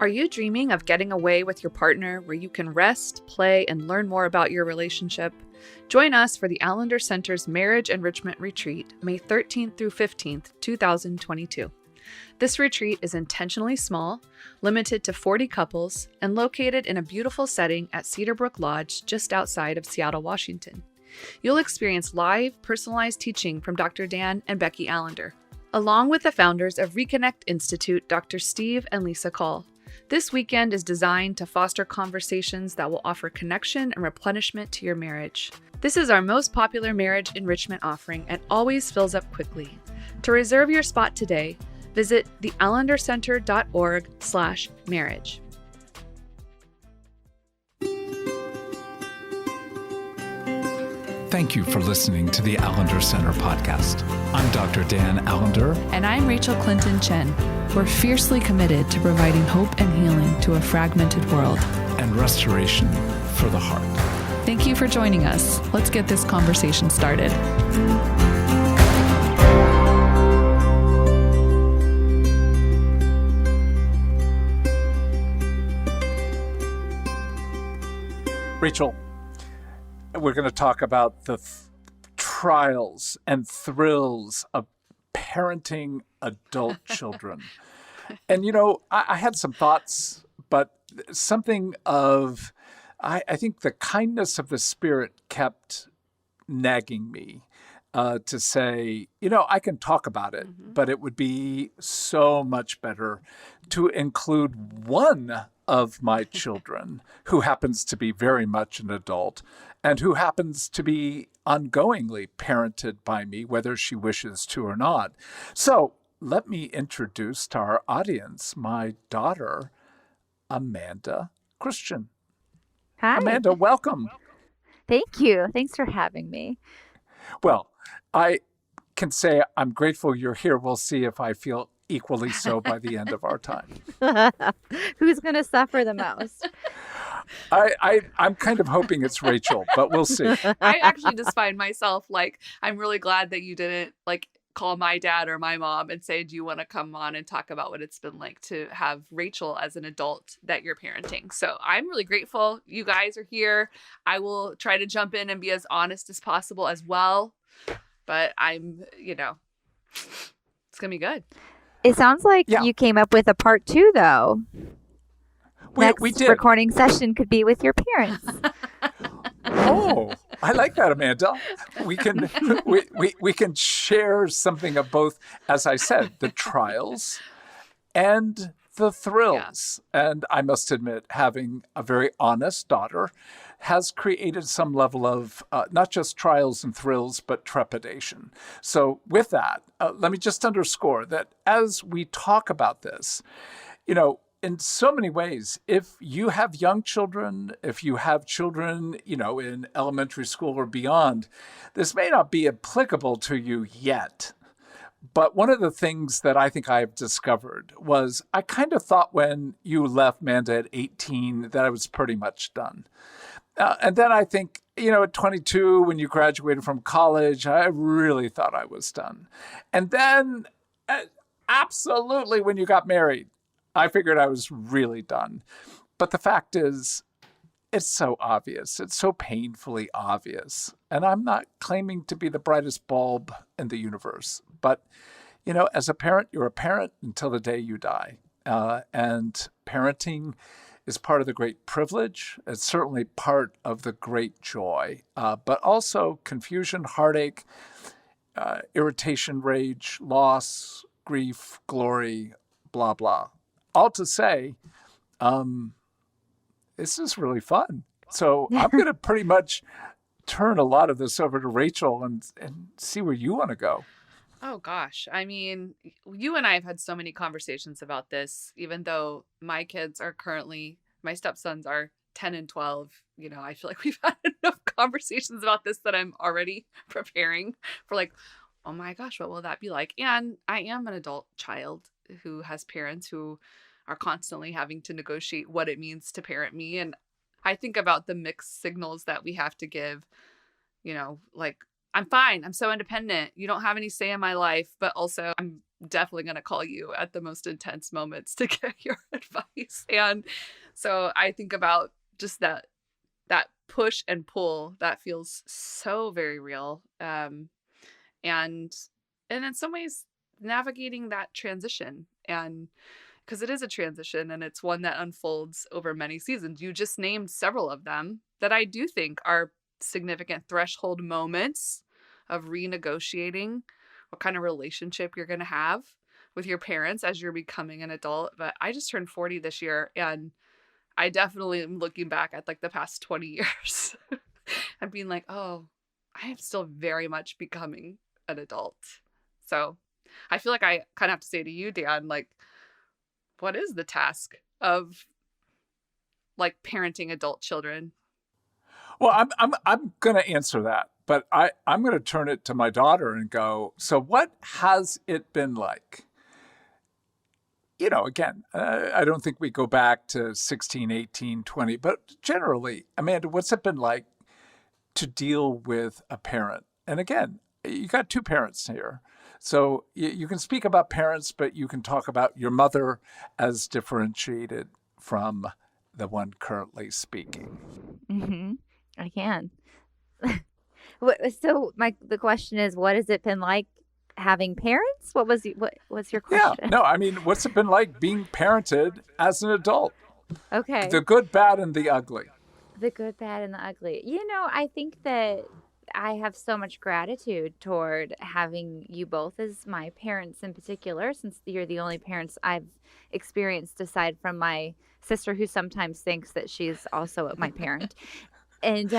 Are you dreaming of getting away with your partner where you can rest, play, and learn more about your relationship? Join us for the Allender Center's Marriage Enrichment Retreat, May 13th through 15th, 2022. This retreat is intentionally small, limited to 40 couples, and located in a beautiful setting at Cedarbrook Lodge just outside of Seattle, Washington. You'll experience live, personalized teaching from Dr. Dan and Becky Allender, along with the founders of Reconnect Institute, Dr. Steve and Lisa Call. This weekend is designed to foster conversations that will offer connection and replenishment to your marriage. This is our most popular marriage enrichment offering and always fills up quickly. To reserve your spot today, visit theallendercenter.org/marriage. Thank you for listening to the Allender Center podcast. I'm Dr. Dan Allender. And I'm Rachel Clinton Chen. We're fiercely committed to providing hope and healing to a fragmented world. And restoration for the heart. Thank you for joining us. Let's get this conversation started. Rachel, we're going to talk about the trials and thrills of parenting adult children. And, you know, I had some thoughts, but something of, I think the kindness of the Spirit kept nagging me to say, you know, I can talk about it, but it would be so much better to include one of my children who happens to be very much an adult and who happens to be ongoingly parented by me, whether she wishes to or not. So let me introduce to our audience my daughter, Amanda Christian. Hi. Amanda, welcome. Thank you. Thanks for having me. Well, I can say I'm grateful you're here. We'll see if I feel equally so by the end of our time. Who's going to suffer the most? I'm kind of hoping it's Rachel, but we'll see. I actually just find myself I'm really glad that you didn't call my dad or my mom and say, do you want to come on and talk about what it's been like to have Rachel as an adult that you're parenting? So I'm really grateful you guys are here. I will try to jump in and be as honest as possible as well. But it's going to be good. It sounds like you came up with a part 2, though. We did. Recording session could be with your parents. Oh, I like that, Amanda. We can we can share something of both, as I said, the trials and the thrills. Yeah. And I must admit, having a very honest daughter has created some level of not just trials and thrills, but trepidation. So with that, let me just underscore that as we talk about this, you know, in so many ways, if you have young children, if you have children, you know, in elementary school or beyond, this may not be applicable to you yet. But one of the things that I think I've discovered was I kind of thought when you left Amanda at 18 that I was pretty much done. And then I think, you know, at 22, when you graduated from college, I really thought I was done. And then absolutely when you got married, I figured I was really done. But the fact is, it's so obvious. It's so painfully obvious. And I'm not claiming to be the brightest bulb in the universe. But, you know, as a parent, you're a parent until the day you die. And parenting is part of the great privilege. It's certainly part of the great joy. But also confusion, heartache, irritation, rage, loss, grief, glory, blah, blah. All to say, this is really fun. So I'm going to pretty much turn a lot of this over to Rachel and see where you want to go. Oh, gosh. I mean, you and I have had so many conversations about this, even though my kids are my stepsons are 10 and 12. You know, I feel like we've had enough conversations about this that I'm already preparing for oh my gosh, what will that be like? And I am an adult child who has parents who are constantly having to negotiate what it means to parent me. And I think about the mixed signals that we have to give, you know, I'm fine. I'm so independent. You don't have any say in my life, but also I'm definitely going to call you at the most intense moments to get your advice. And so I think about just that push and pull that feels so very real. And in some ways navigating that transition, and because it is a transition and it's one that unfolds over many seasons. You just named several of them that I do think are significant threshold moments of renegotiating what kind of relationship you're going to have with your parents as you're becoming an adult. But I just turned 40 this year, and I definitely am looking back at like the past 20 years and being like, oh, I am still very much becoming an adult. So I feel like I kind of have to say to you, Dan, like, what is the task of like parenting adult children? Well, I'm going to answer that, but I'm going to turn it to my daughter and go, so what has it been like? You know, again, I don't think we go back to 16, 18, 20, but generally, Amanda, what's it been like to deal with a parent? And again, you got two parents here. So you can speak about parents, but you can talk about your mother as differentiated from the one currently speaking. Mm-hmm. I can. So the question is, what has it been like having parents? What's your question? Yeah, no, I mean, what's it been like being parented as an adult? Okay. The good, bad, and the ugly. The good, bad, and the ugly. I think that I have so much gratitude toward having you both as my parents in particular, since you're the only parents I've experienced aside from my sister, who sometimes thinks that she's also my parent. And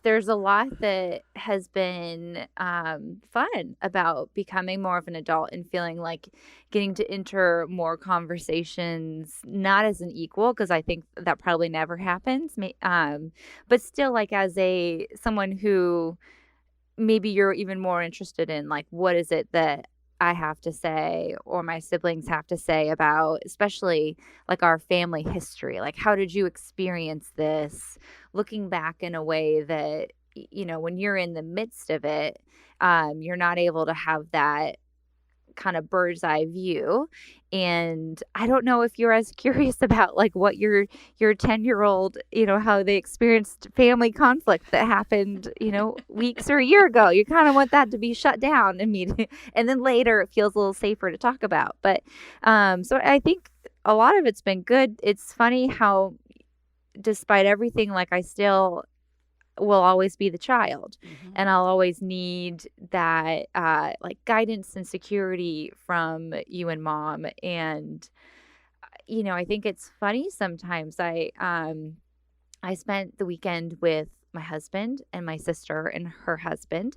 there's a lot that has been fun about becoming more of an adult and feeling like getting to enter more conversations, not as an equal, because I think that probably never happens, but still like as someone who maybe you're even more interested in, like, what is it that I have to say or my siblings have to say about, especially like our family history. Like, how did you experience this? Looking back in a way that, when you're in the midst of it, you're not able to have that kind of bird's eye view. And I don't know if you're as curious about like what your 10-year-old, how they experienced family conflict that happened, weeks or a year ago. You kind of want that to be shut down immediately. And then later it feels a little safer to talk about. But so I think a lot of it's been good. It's funny how despite everything, like I still will always be the child, and I'll always need that like guidance and security from you and mom. And I think it's funny sometimes. I spent the weekend with my husband and my sister and her husband,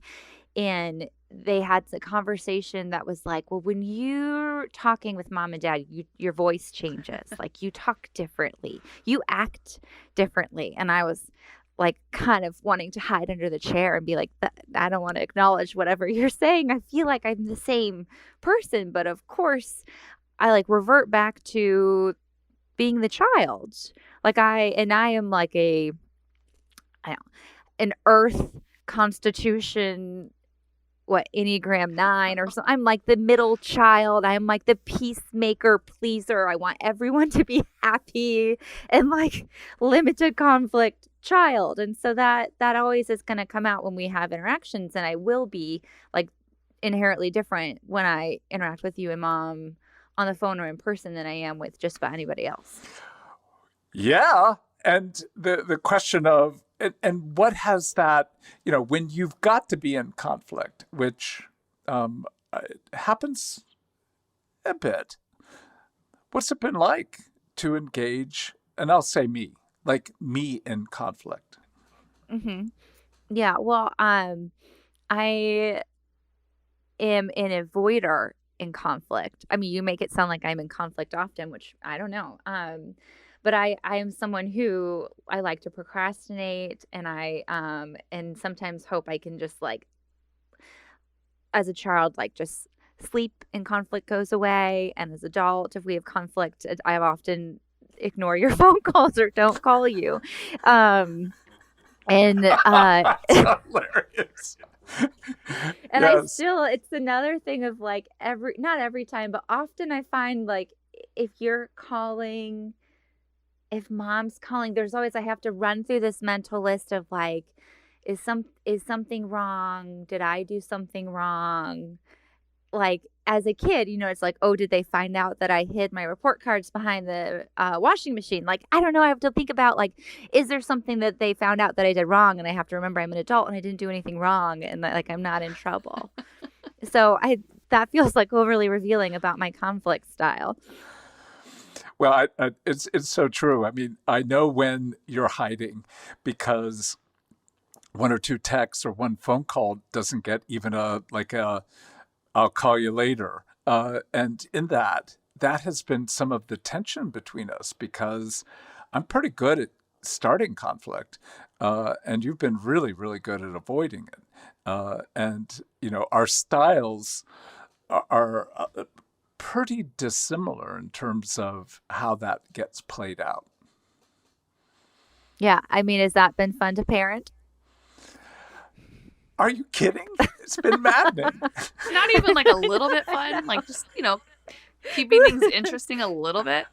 and they had a conversation that was like, well, when you're talking with mom and dad, your voice changes. Like, you talk differently, you act differently. And I was like kind of wanting to hide under the chair and be like, I don't want to acknowledge whatever you're saying. I feel like I'm the same person. But of course, I like revert back to being the child. Like I am like an earth constitution, Enneagram 9 or something. I'm like the middle child. I'm like the peacemaker pleaser. I want everyone to be happy and like limited conflict child. And so that always is going to come out when we have interactions. And I will be like inherently different when I interact with you and mom on the phone or in person than I am with just about anybody else. Yeah. And the question of, and what has that, when you've got to be in conflict, which happens a bit, what's it been like to engage, and I'll say me in conflict? Mm-hmm. Yeah, well, I am an avoider in conflict. I mean, you make it sound like I'm in conflict often, which I don't know. But I am someone who I like to procrastinate, and I and sometimes hope I can just like, as a child, like just sleep and conflict goes away. And as an adult, if we have conflict, I often ignore your phone calls or don't call you. That's hilarious. And Yes. it's another thing of like not every time, but often I find like if you're calling, if mom's calling, there's always, I have to run through this mental list of like, is something wrong? Did I do something wrong? Like as a kid, it's like, oh, did they find out that I hid my report cards behind the washing machine? Like, I don't know. I have to think about like, is there something that they found out that I did wrong? And I have to remember I'm an adult and I didn't do anything wrong and that, like, I'm not in trouble. So that feels like overly revealing about my conflict style. Well, it's so true. I mean, I know when you're hiding because one or two texts or one phone call doesn't get even a I'll call you later. And in that has been some of the tension between us because I'm pretty good at starting conflict, and you've been really, really good at avoiding it. And our styles are pretty dissimilar in terms of how that gets played out. Yeah. I mean, has that been fun to parent? Are you kidding? It's been maddening. Not even like a little bit fun, like just, keeping things interesting a little bit.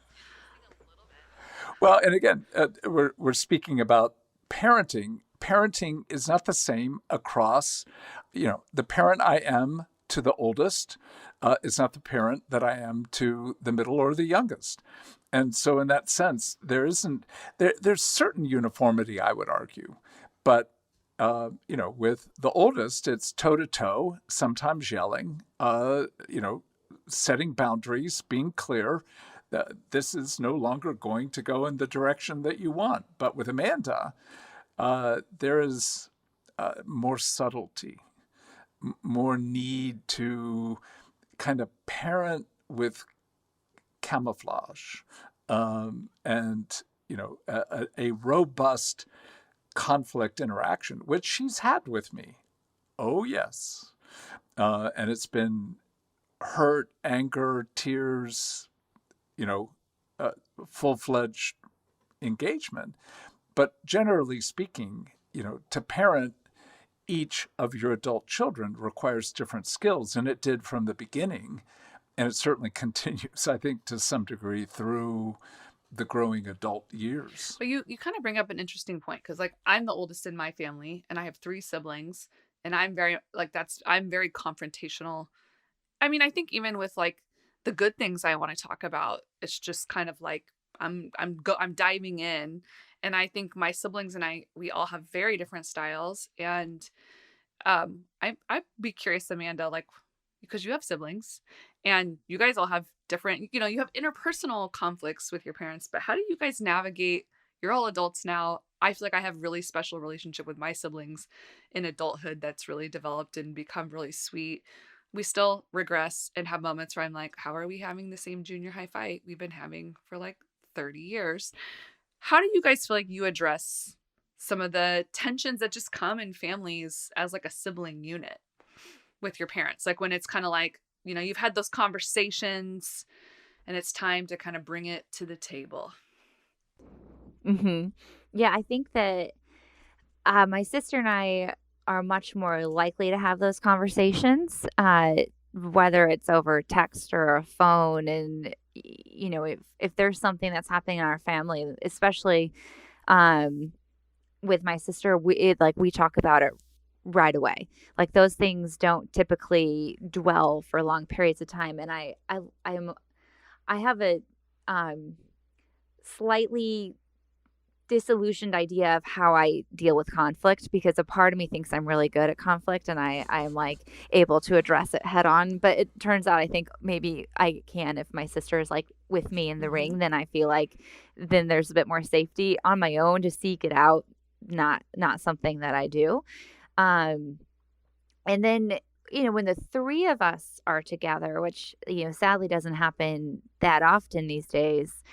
Well, and again, we're speaking about parenting. Parenting is not the same across, the parent I am to the oldest is not the parent that I am to the middle or the youngest. And so in that sense, there's certain uniformity, I would argue. But, with the oldest, it's toe to toe, sometimes yelling, setting boundaries, being clear that this is no longer going to go in the direction that you want. But with Amanda, there is more subtlety, more need to kind of parent with camouflage, and a robust conflict interaction, which she's had with me. Oh yes, and it's been hurt, anger, tears, you know, uh, full-fledged engagement. But generally speaking, to parent each of your adult children requires different skills, and it did from the beginning, and it certainly continues, I think, to some degree through the growing adult years. But you kind of bring up an interesting point because like I'm the oldest in my family and I have 3 siblings and I'm very I'm very confrontational. I mean, I think even with like the good things I want to talk about, it's just kind of like I'm diving in, and I think my siblings and we all have very different styles, and I'd be curious, Amanda, like because you have siblings and you guys all have different, you have interpersonal conflicts with your parents, but how do you guys navigate? You're all adults now. I feel like I have really special relationship with my siblings in adulthood that's really developed and become really sweet. We still regress and have moments where I'm like, how are we having the same junior high fight we've been having for like 30 years? How do you guys feel like you address some of the tensions that just come in families as like a sibling unit with your parents? Like when it's kind of like, you've had those conversations and it's time to kind of bring it to the table. Mm-hmm. Yeah, I think that my sister and I are much more likely to have those conversations, whether it's over text or a phone. And, if there's something that's happening in our family, especially with my sister, we talk about it right away. Like those things don't typically dwell for long periods of time. And I have a slightly disillusioned idea of how I deal with conflict, because a part of me thinks I'm really good at conflict and I am like able to address it head on. But it turns out I think maybe I can, if my sister is like with me in the ring, then I feel like then there's a bit more safety on my own to seek it out, not something that I do. And then, when the three of us are together, which, sadly doesn't happen that often these days,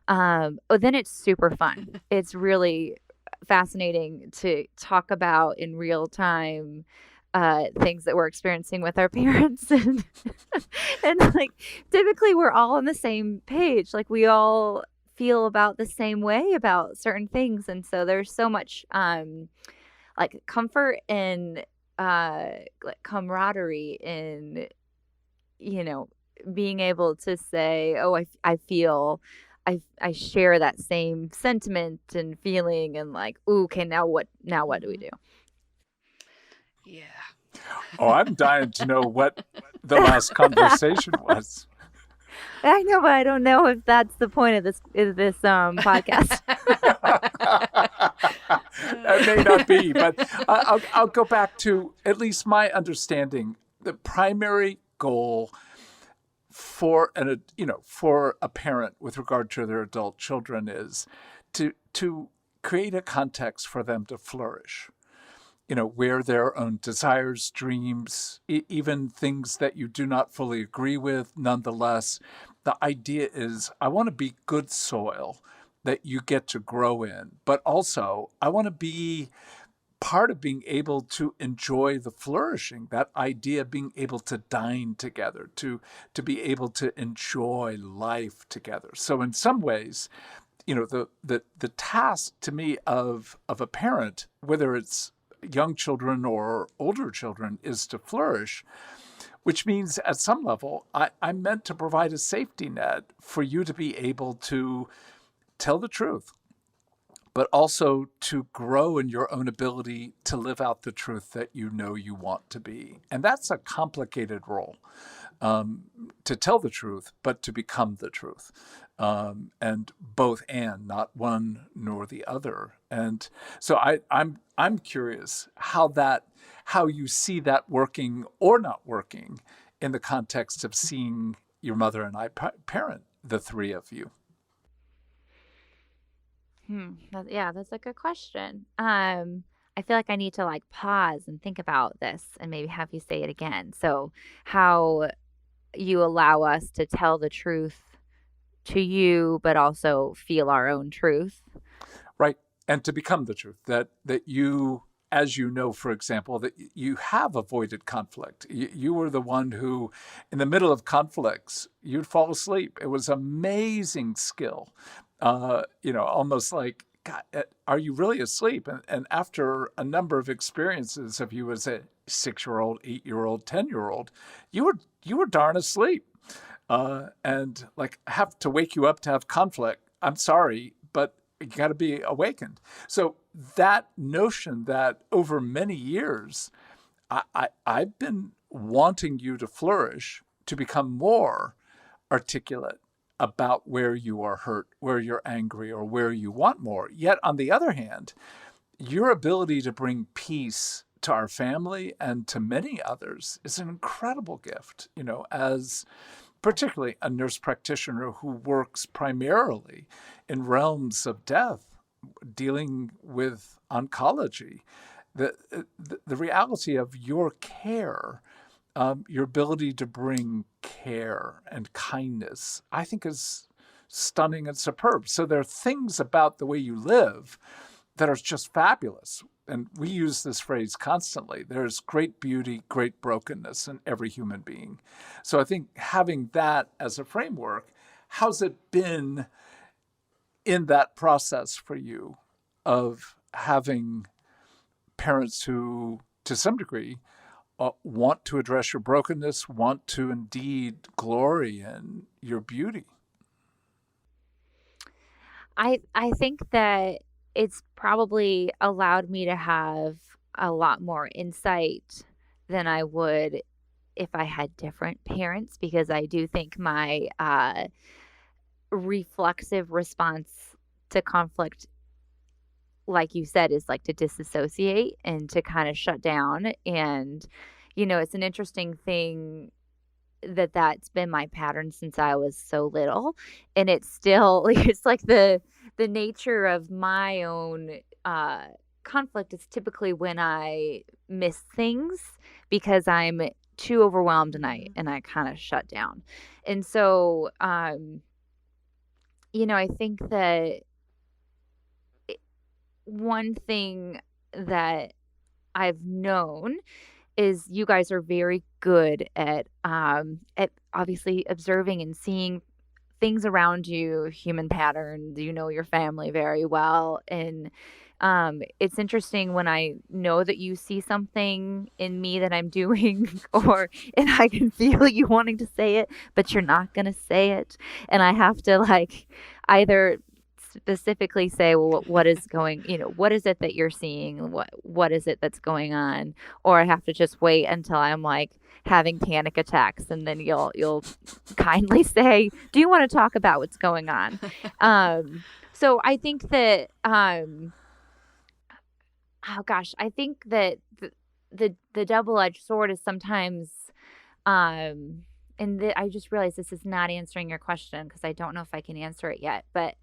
then it's super fun. It's really fascinating to talk about in real time things that we're experiencing with our parents. And like typically we're all on the same page. Like we all feel about the same way about certain things. And so there's so much like comfort and like camaraderie in, you know, being able to say, "Oh, I feel I share that same sentiment and feeling," and like, "Ooh, okay, now what do we do?" Yeah. Oh, I'm dying to know what the last conversation was. I know, but I don't know if that's the point of this podcast. That may not be, but I'll go back to at least my understanding. The primary goal for for a parent with regard to their adult children is to create a context for them to flourish. Where their own desires, dreams, even things that you do not fully agree with, nonetheless, the idea is I want to be good soil that you get to grow in, but also I want to be part of being able to enjoy the flourishing, that idea of being able to dine together, to be able to enjoy life together. So in some ways, the task to me of a parent, whether it's young children or older children, is to flourish, which means at some level I'm meant to provide a safety net for you to be able to tell the truth, but also to grow in your own ability to live out the truth that you know you want to be. And that's a complicated role, to tell the truth, but to become the truth. And both and, not one nor the other. And so I'm curious how you see that working or not working in the context of seeing your mother and I parent the three of you. Yeah, that's a good question. I feel like I need to like pause and think about this and maybe have you say it again. So, how you allow us to tell the truth to you, but also feel our own truth. Right. And to become the truth that you, as you know, for example, that you have avoided conflict. You were the one who, in the middle of conflicts, you'd fall asleep. It was amazing skill. Almost like, God, are you really asleep? And after a number of experiences of you as a 6-year-old, 8-year-old, 10-year-old, you were darn asleep. And like have to wake you up to have conflict. I'm sorry, but you got to be awakened. So that notion that over many years, I've been wanting you to flourish, to become more articulate about where you are hurt, where you're angry, or where you want more. Yet on the other hand, your ability to bring peace to our family and to many others is an incredible gift, as particularly a nurse practitioner who works primarily in realms of death, dealing with oncology. The reality of your care, your ability to bring care and kindness, I think is stunning and superb. So there are things about the way you live that are just fabulous. And we use this phrase constantly. There's great beauty, great brokenness in every human being. So I think having that as a framework, how's it been in that process for you of having parents who, to some degree, want to address your brokenness, want to indeed glory in your beauty? I think that it's probably allowed me to have a lot more insight than I would if I had different parents, because I do think my reflexive response to conflict, like you said, is like to disassociate and to kind of shut down. And, it's an interesting thing that's been my pattern since I was so little. And it's still, it's like the nature of my own conflict is typically when I miss things because I'm too overwhelmed and I kind of shut down. And so, I think that one thing that I've known is you guys are very good at obviously observing and seeing things around you, human patterns, you know your family very well. And it's interesting when I know that you see something in me that I'm doing, and I can feel you wanting to say it, but you're not going to say it. And I have to like either specifically say, well, what is going, what is it that you're seeing? What is it that's going on? Or I have to just wait until I'm like having panic attacks, and then you'll kindly say, do you want to talk about what's going on? So I think that, oh gosh, I think that the double-edged sword is sometimes, I just realized this is not answering your question because I don't know if I can answer it yet. But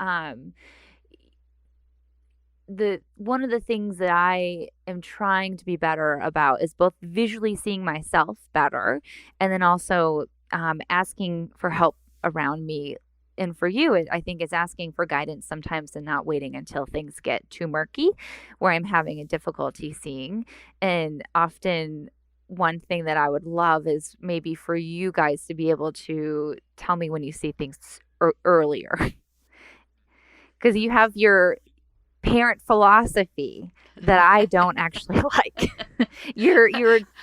the one of the things that I am trying to be better about is both visually seeing myself better, and then also asking for help around me. And for you, I think it's asking for guidance sometimes and not waiting until things get too murky, where I'm having a difficulty seeing. And often, one thing that I would love is maybe for you guys to be able to tell me when you see things earlier. Because you have your parent philosophy that I don't actually like. your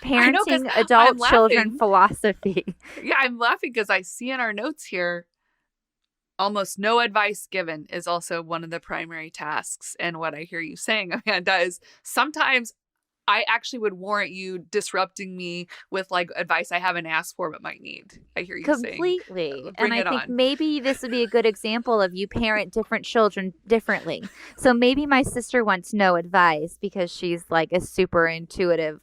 parenting adult children philosophy. Yeah, I'm laughing because I see in our notes here, almost no advice given is also one of the primary tasks. And what I hear you saying, Amanda, is sometimes I actually would warrant you disrupting me with like advice I haven't asked for but might need. I hear you completely. saying. And I think maybe this would be a good example of you parent different children differently. So maybe my sister wants no advice because she's like a super intuitive,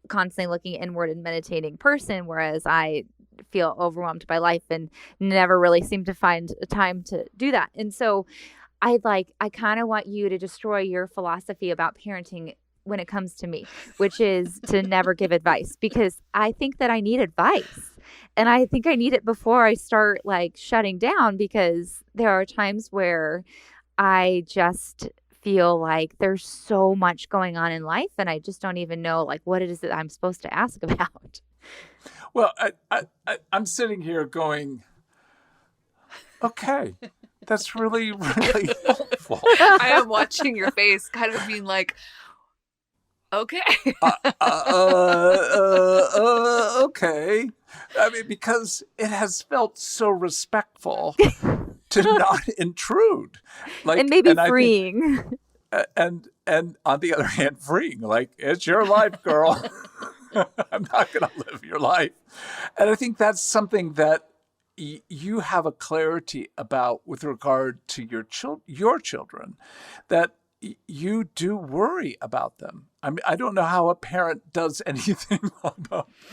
constantly looking inward and meditating person, whereas I feel overwhelmed by life and never really seem to find a time to do that. And so I kind of want you to destroy your philosophy about parenting when it comes to me, which is to never give advice, because I think that I need advice, and I think I need it before I start like shutting down, because there are times where I just feel like there's so much going on in life and I just don't even know like what it is that I'm supposed to ask about. Well, I'm sitting here going, okay, that's really, really helpful. I am watching your face kind of being like, okay. Okay. I mean, because it has felt so respectful to not intrude. Like, and maybe freeing. And on the other hand, freeing. Like, it's your life, girl. I'm not going to live your life. And I think that's something that you have a clarity about with regard to your children, that you do worry about them. I mean, I don't know how a parent does anything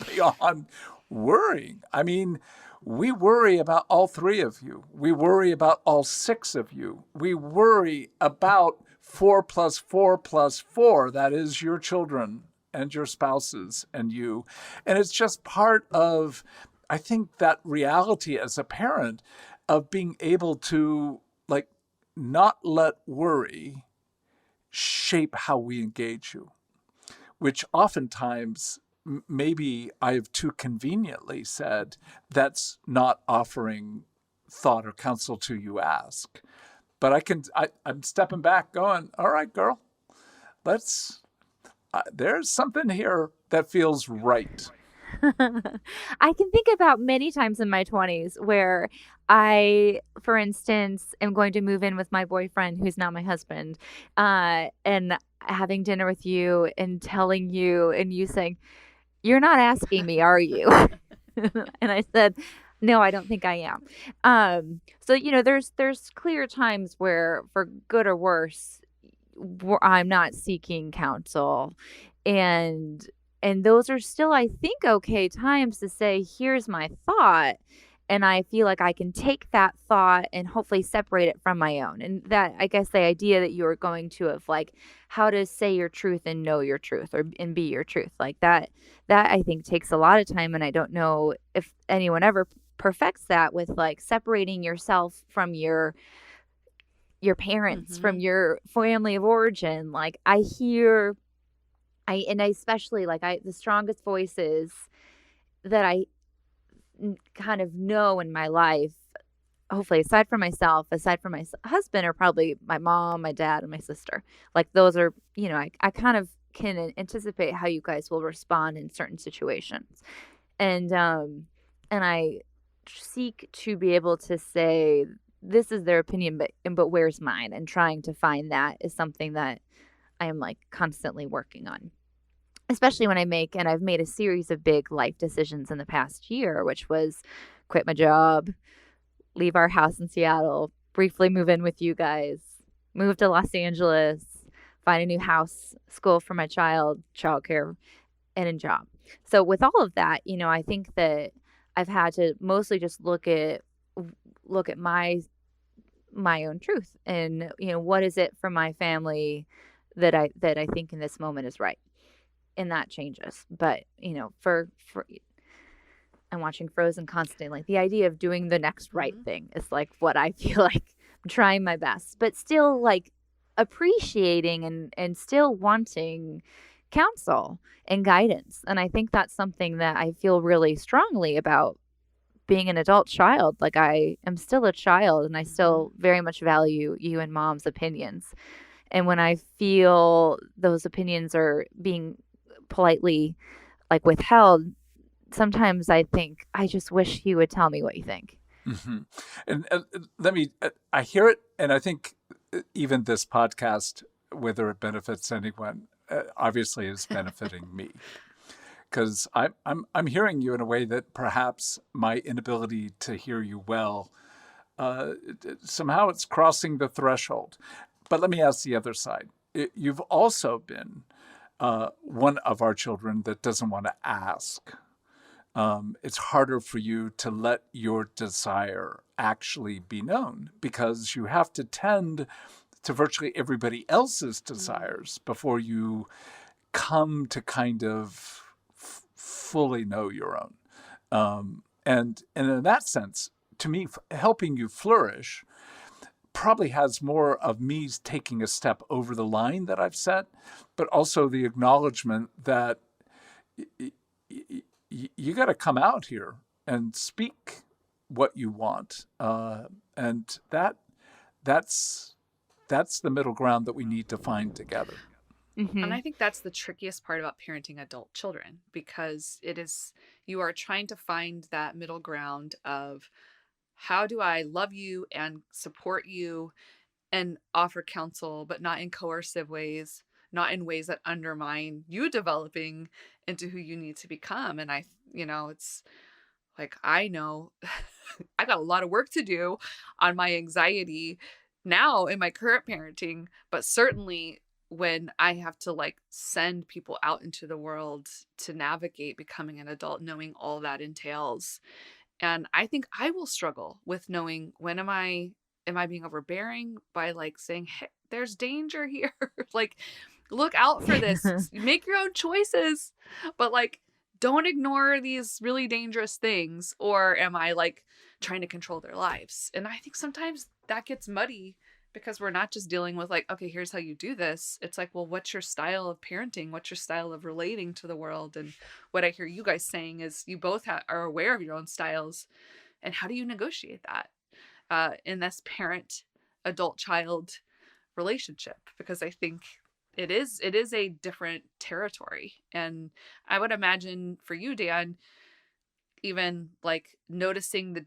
beyond worrying. I mean, we worry about all three of you. We worry about all six of you. We worry about 4 + 4 + 4. That is your children and your spouses and you. And it's just part of, I think, that reality as a parent of being able to like not let worry shape how we engage you, which oftentimes maybe I have too conveniently said that's not offering thought or counsel to you ask. But I'm stepping back going, all right, girl, there's something here that feels right. I can think about many times in my 20s where I, for instance, am going to move in with my boyfriend, who's now my husband, and having dinner with you and telling you, and you saying, "You're not asking me, are you?" And I said, "No, I don't think I am." So there's clear times where, for good or worse, I'm not seeking counsel, and those are still, I think, okay times to say, here's my thought. And I feel like I can take that thought and hopefully separate it from my own. And that, I guess, the idea that you were going to of like how to say your truth and know your truth, and be your truth, like that I think takes a lot of time. And I don't know if anyone ever perfects that with like separating yourself from your parents, from your family of origin. Like I especially like the strongest voices that I kind of know in my life hopefully aside from myself, aside from my husband, are probably my mom, my dad, and my sister. Like those are, I kind of can anticipate how you guys will respond in certain situations. And I seek to be able to say this is their opinion, but where's mine? And trying to find that is something that I am like constantly working on. Especially when I've made a series of big life decisions in the past year, which was quit my job, leave our house in Seattle, briefly move in with you guys, move to Los Angeles, find a new house, school for my child, childcare, and a job. So with all of that, I think that I've had to mostly just look at my own truth and what is it for my family that I think in this moment is right, and that changes. But for I'm watching Frozen constantly. The idea of doing the next right thing is like what I feel like I'm trying my best, but still like appreciating and still wanting counsel and guidance. And I think that's something that I feel really strongly about being an adult child. Like I am still a child and I still very much value you and mom's opinions. And when I feel those opinions are being politely like withheld, sometimes I think I just wish you would tell me what you think. Mm-hmm. And I hear it, and I think even this podcast, whether it benefits anyone, obviously is benefiting me, because I'm hearing you in a way that perhaps my inability to hear you well, somehow it's crossing the threshold. But let me ask the other side. You've also been one of our children that doesn't want to ask. It's harder for you to let your desire actually be known because you have to tend to virtually everybody else's desires before you come to kind of fully know your own. And in that sense, to me, helping you flourish probably has more of me taking a step over the line that I've set, but also the acknowledgement that you got to come out here and speak what you want, and that's the middle ground that we need to find together. Mm-hmm. And I think that's the trickiest part about parenting adult children, because you are trying to find that middle ground of how do I love you and support you and offer counsel, but not in coercive ways, not in ways that undermine you developing into who you need to become. And it's like, I know I got a lot of work to do on my anxiety now in my current parenting, but certainly when I have to like send people out into the world to navigate becoming an adult, knowing all that entails. And I think I will struggle with knowing when am I being overbearing by like saying, hey, there's danger here. Like, look out for this. Make your own choices. But like, don't ignore these really dangerous things. Or am I like trying to control their lives? And I think sometimes that gets muddy because we're not just dealing with like, okay, here's how you do this. It's like, well, what's your style of parenting? What's your style of relating to the world? And what I hear you guys saying is you both are aware of your own styles. And how do you negotiate that in this parent-adult-child relationship? Because I think it is a different territory. And I would imagine for you, Dan, even like noticing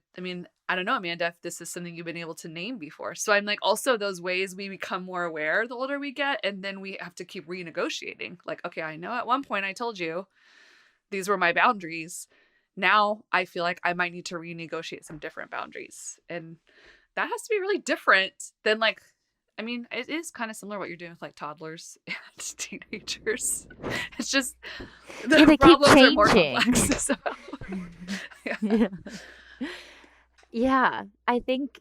I don't know, Amanda, if this is something you've been able to name before. So I'm like, also those ways we become more aware the older we get, and then we have to keep renegotiating. Like, okay, I know at one point I told you these were my boundaries. Now I feel like I might need to renegotiate some different boundaries. And that has to be really different than like, it is kind of similar to what you're doing with like toddlers and teenagers. It's just the problems are more complex. So, yeah. Yeah, I think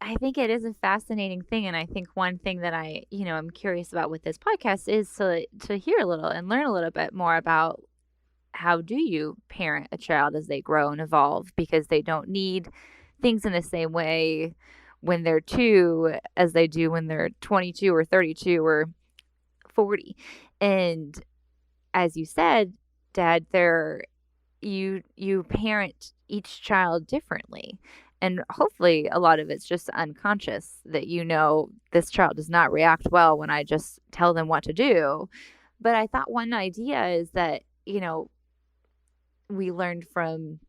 it is a fascinating thing, and I think one thing that I'm curious about with this podcast is to hear a little and learn a little bit more about how do you parent a child as they grow and evolve, because they don't need things in the same way when they're 2 as they do when they're 22 or 32 or 40. And as you said, Dad, you parent each child differently. And hopefully, a lot of it's just unconscious that this child does not react well when I just tell them what to do. But I thought one idea is that, we learned from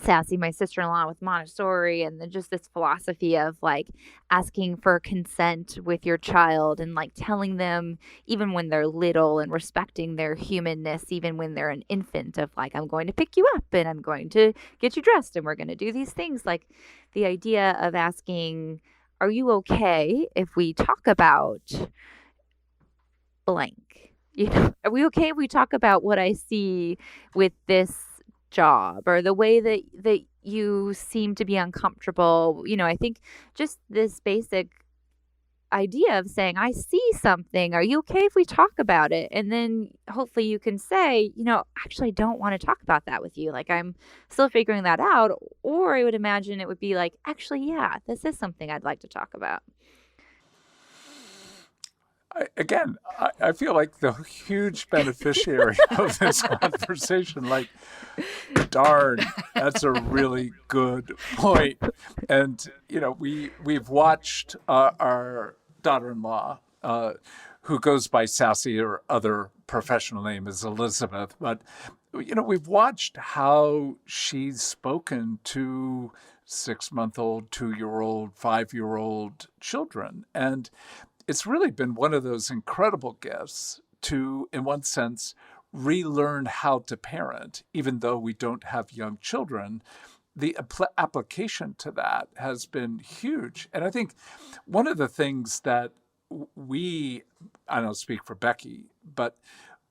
Sassy, my sister-in-law, with Montessori, and then just this philosophy of like asking for consent with your child and like telling them even when they're little and respecting their humanness, even when they're an infant, of like, I'm going to pick you up and I'm going to get you dressed and we're going to do these things. Like the idea of asking, are you okay if we talk about blank? Are we okay if we talk about what I see with this job, or the way that you seem to be uncomfortable? I think just this basic idea of saying, I see something, are you okay if we talk about it? And then hopefully you can say, actually, I don't want to talk about that with you, like I'm still figuring that out. Or I would imagine it would be like, actually, yeah, this is something I'd like to talk about. I feel like the huge beneficiary of this conversation. Like, darn, that's a really good point. And we've watched our daughter-in-law, who goes by Sassy, or other professional name is Elizabeth, but we've watched how she's spoken to 6-month-old, 2-year-old, 5-year-old children, and it's really been one of those incredible gifts to, in one sense, relearn how to parent, even though we don't have young children. The application to that has been huge. And I think one of the things that I don't speak for Becky, but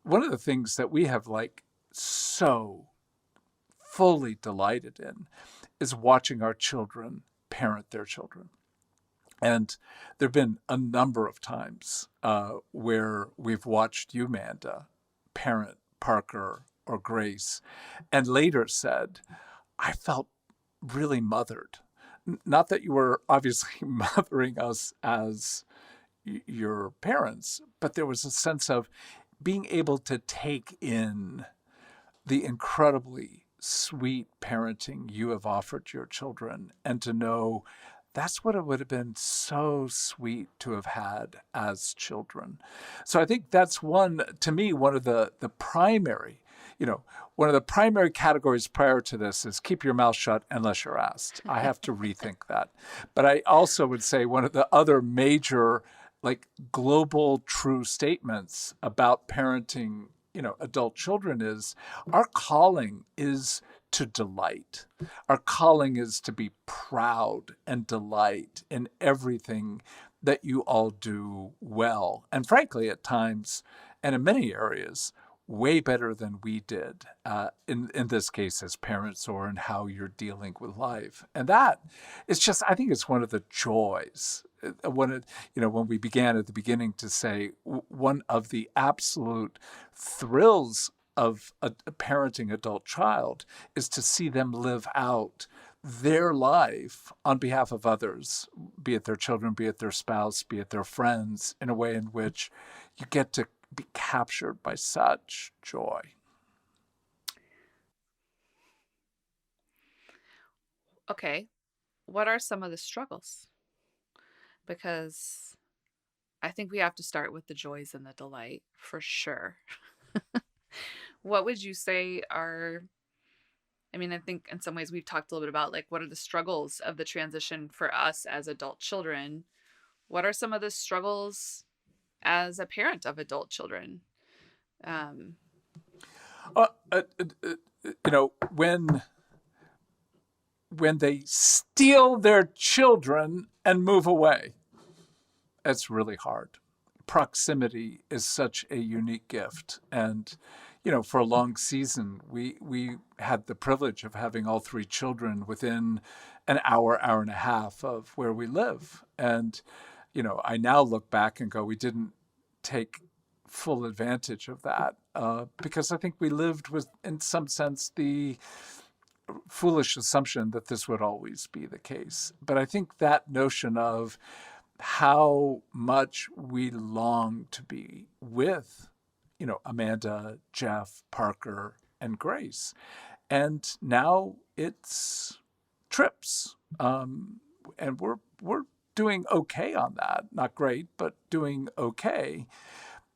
one of the things that we have like so fully delighted in is watching our children parent their children. And there have been a number of times where we've watched you, Amanda, parent Parker or Grace, and later said, I felt really mothered. Not that you were obviously mothering us as your parents, but there was a sense of being able to take in the incredibly sweet parenting you have offered your children, and to know that's what it would have been so sweet to have had as children. So I think that's to me, one of the primary, one of the primary categories prior to this is keep your mouth shut unless you're asked. I have to rethink that. But I also would say one of the other major, like, global true statements about parenting, adult children is our calling is to delight. Our calling is to be proud and delight in everything that you all do well. And frankly, at times, and in many areas, way better than we did, in this case as parents, or in how you're dealing with life. And that is just, I think it's one of the joys. When we began at the beginning to say, one of the absolute thrills of a parenting adult child is to see them live out their life on behalf of others, be it their children, be it their spouse, be it their friends, in a way in which you get to be captured by such joy. Okay, what are some of the struggles? Because I think we have to start with the joys and the delight for sure. What would you say are, I think in some ways we've talked a little bit about like what are the struggles of the transition for us as adult children? What are some of the struggles as a parent of adult children? When they steal their children and move away, it's really hard. Proximity is such a unique gift. And, for a long season, we had the privilege of having all 3 children within an hour and a half of where we live. And, I now look back and go, we didn't take full advantage of that, because I think we lived with, in some sense, the foolish assumption that this would always be the case. But I think that notion of how much we long to be with, Amanda, Jeff, Parker, and Grace. And now it's trips. And we're doing okay on that. Not great, but doing okay.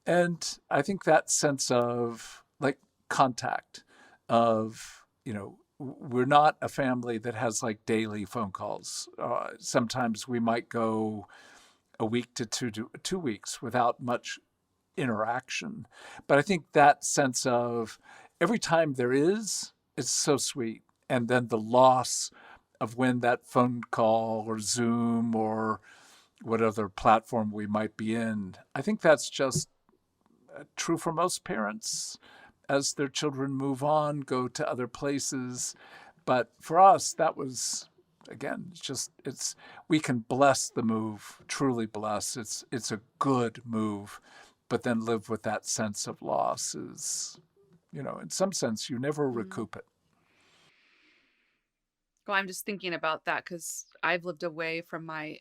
And I think that sense of like contact of, we're not a family that has like daily phone calls. Sometimes we might go a week to 2 weeks without much interaction. But I think that sense of every time there is, it's so sweet. And then the loss of when that phone call or Zoom or what other platform we might be in, I think that's just true for most parents as their children move on, go to other places. But for us, that was, again, we can bless the move, truly bless. It's a good move, but then live with that sense of loss is, in some sense, you never recoup it. Well, I'm just thinking about that because I've lived away from my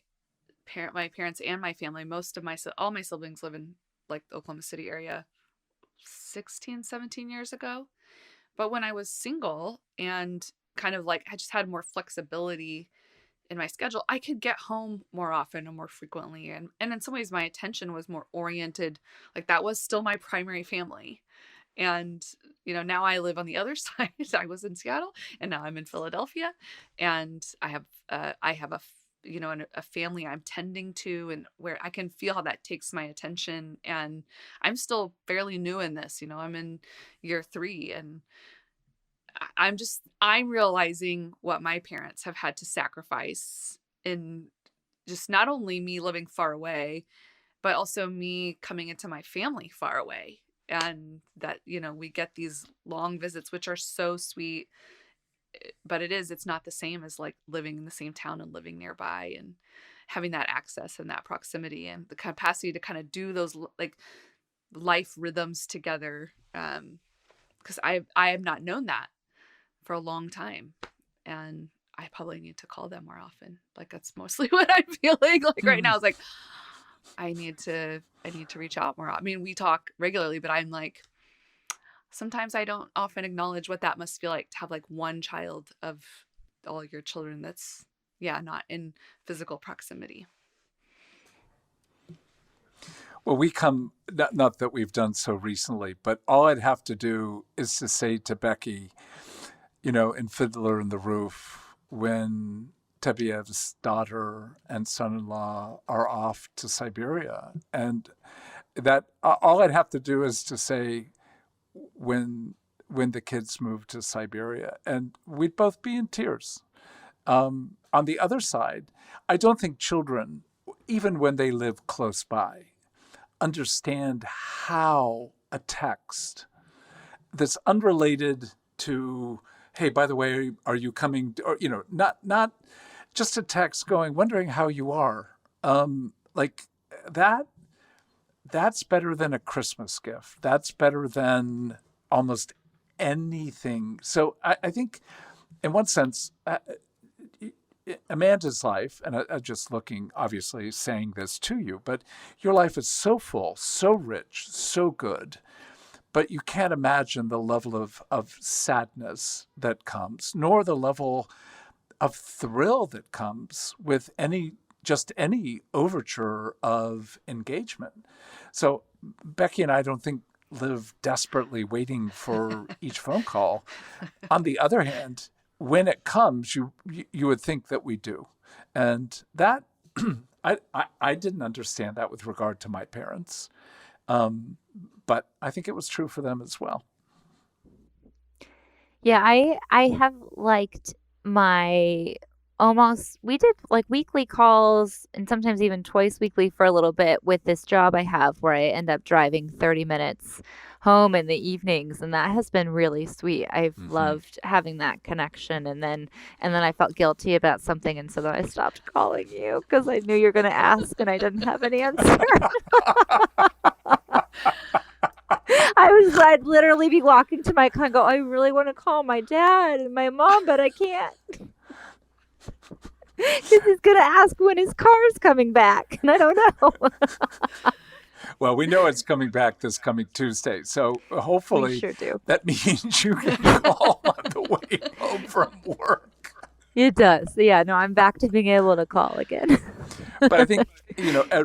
parents and my family. All my siblings live in like the Oklahoma City area 16, 17 years ago. But when I was single and kind of like I just had more flexibility in my schedule, I could get home more often and more frequently. And in some ways, my attention was more oriented. Like that was still my primary family. And, now I live on the other side. I was in Seattle and now I'm in Philadelphia, and I have a family I'm tending to, and where I can feel how that takes my attention. And I'm still fairly new in this, I'm in year 3, and I'm realizing what my parents have had to sacrifice in just not only me living far away, but also me coming into my family far away. And that, we get these long visits, which are so sweet, but it's not the same as like living in the same town and living nearby and having that access and that proximity and the capacity to kind of do those like life rhythms together. Because I have not known that for a long time, and I probably need to call them more often. Like that's mostly what I'm feeling like right now. It's like I need to reach out more. I mean, we talk regularly, but I'm like, sometimes I don't often acknowledge what that must feel like to have like one child of all your children that's not in physical proximity. Well, we come, not that we've done so recently, but all I'd have to do is to say to Becky, in Fiddler in the Roof, when Tebiev's daughter and son-in-law are off to Siberia, and that all I'd have to do is to say when the kids move to Siberia, and we'd both be in tears. On the other side, I don't think children, even when they live close by, understand how a text that's unrelated to, hey, by the way, are you coming? Or not just a text wondering how you are. Like that. That's better than a Christmas gift. That's better than almost anything. So I think, in one sense, Amanda's life, and I'm just looking, obviously, saying this to you, but your life is so full, so rich, so good. But you can't imagine the level of sadness that comes, nor the level of thrill that comes with any overture of engagement. So Becky and I don't think live desperately waiting for each phone call. On the other hand, when it comes, you would think that we do. And that, I didn't understand that with regard to my parents. But I think it was true for them as well. Yeah, I have liked we did like weekly calls and sometimes even twice weekly for a little bit with this job I have where I end up driving 30 minutes home in the evenings, and that has been really sweet. I've loved having that connection, and then I felt guilty about something, and so then I stopped calling you because I knew you were going to ask and I didn't have an answer. I'd literally be walking to my car and go, I really want to call my dad and my mom, but I can't. Because he's going to ask when his car's coming back, and I don't know. Well, we know it's coming back this coming Tuesday. So We hopefully sure do. that means you can call on the way home from work. It does. Yeah, no, I'm back to being able to call again. But I think,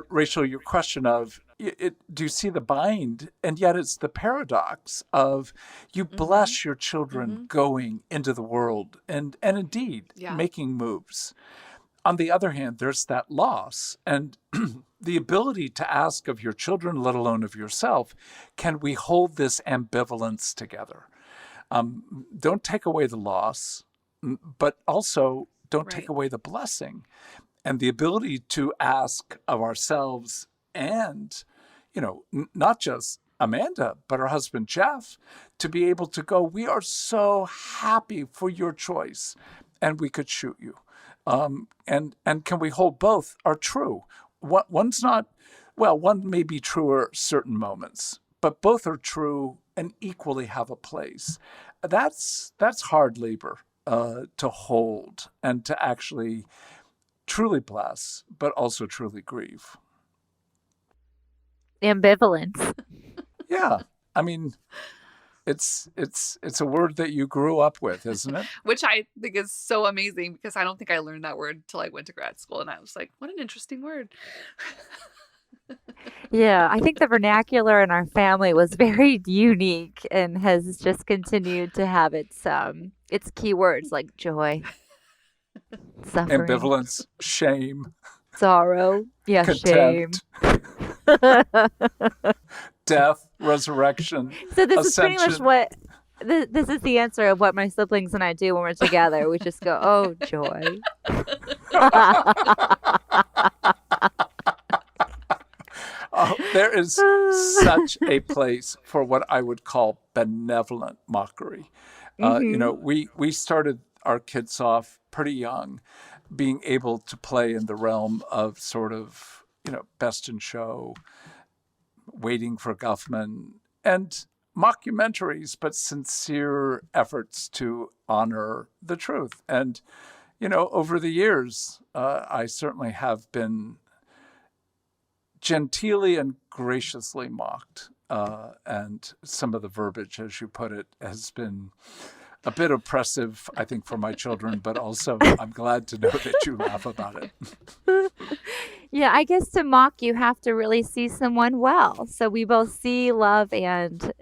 Rachel, your question of do you see the bind? And yet it's the paradox of you bless your children going into the world and indeed making moves. On the other hand, there's that loss and the ability to ask of your children, let alone of yourself, can we hold this ambivalence together? Don't take away the loss, but also don't take away the blessing. And the ability to ask of ourselves and, not just Amanda, but her husband, Jeff, to be able to go, we are so happy for your choice and we could shoot you. And can we hold both are true? One's not, one may be truer certain moments, but both are true and equally have a place. That's hard labor to hold and to actually truly bless, but also truly grieve. Ambivalence. Yeah. I mean, it's a word that you grew up with, isn't it? Which I think is so amazing because I don't think I learned that word till I went to grad school, and I was like, what an interesting word. Yeah, I think the vernacular in our family was very unique and has just continued to have its keywords like joy, suffering, Ambivalence, shame, sorrow, contempt, shame. death, resurrection, So this ascension. is pretty much what this is the answer of what my siblings and I do when we're together. We just go, "Oh, joy." Oh, there is such a place for what I would call benevolent mockery. We started our kids off pretty young, being able to play in the realm of sort of, best in show, Waiting for Guffman, and mockumentaries, but sincere efforts to honor the truth. And, over the years, I certainly have been genteelly and graciously mocked. And some of the verbiage, as you put it, has been a bit oppressive, I think, for my children, but also I'm glad to know that you laugh about it. Yeah, I guess to mock you have to really see someone well. So we both see, love, and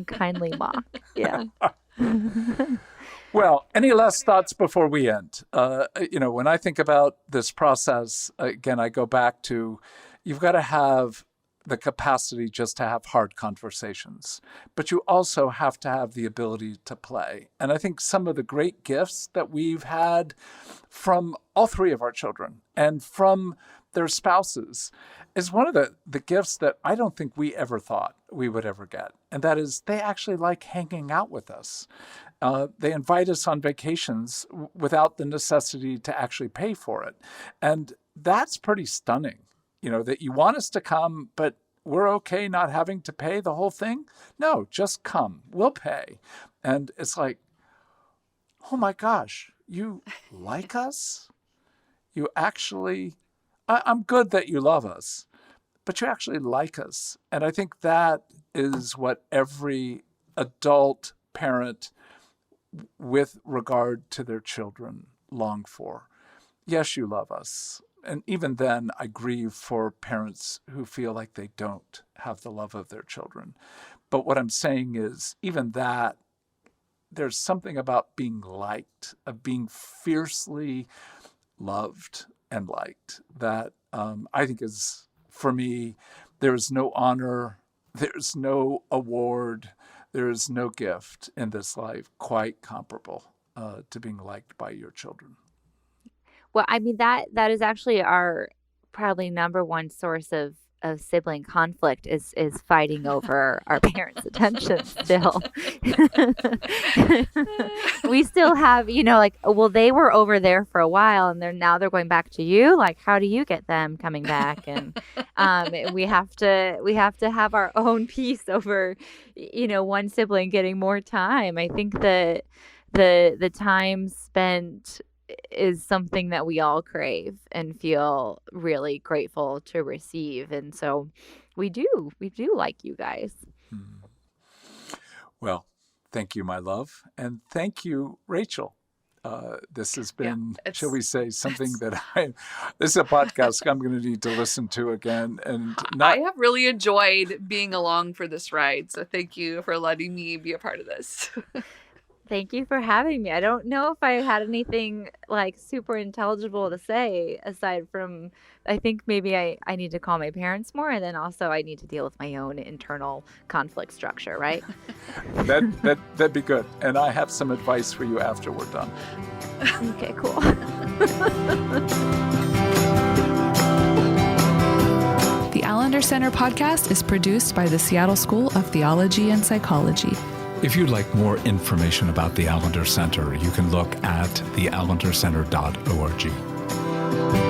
kindly mock. Yeah. Well, any last thoughts before we end? When I think about this process, again, I go back to you've got to have the capacity just to have hard conversations, but you also have to have the ability to play. And I think some of the great gifts that we've had from all three of our children and from their spouses is one of the gifts that I don't think we ever thought we would ever get. And that is they actually like hanging out with us. They invite us on vacations without the necessity to actually pay for it. And that's pretty stunning, that you want us to come, but we're okay not having to pay the whole thing. No, just come. We'll pay. And it's like, oh my gosh, you like us? You actually, I'm good that you love us, but you actually like us. And I think that is what every adult parent with regard to their children long for. Yes, you love us. And even then, I grieve for parents who feel like they don't have the love of their children. But what I'm saying is, even that, there's something about being liked, of being fiercely loved and liked, that I think is, for me, there is no honor, there's no award, there is no gift in this life quite comparable to being liked by your children. Well, I mean that is actually our probably number one source of sibling conflict is fighting over our parents' attention still. We still have, well, they were over there for a while and they're going back to you. Like, how do you get them coming back? And we have to have our own peace over, one sibling getting more time. I think that the time spent is something that we all crave and feel really grateful to receive. And so we do like you guys. Well, thank you, my love. And thank you, Rachel. This has been, shall we say, something that this is a podcast I'm going to need to listen to again. And I have really enjoyed being along for this ride. So thank you for letting me be a part of this. Thank you for having me. I don't know if I had anything like super intelligible to say aside from, I think maybe I need to call my parents more, and then also I need to deal with my own internal conflict structure, right? That'd be good. And I have some advice for you after we're done. Okay, cool. The Allender Center podcast is produced by the Seattle School of Theology and Psychology. If you'd like more information about the Allender Center, you can look at theallendercenter.org.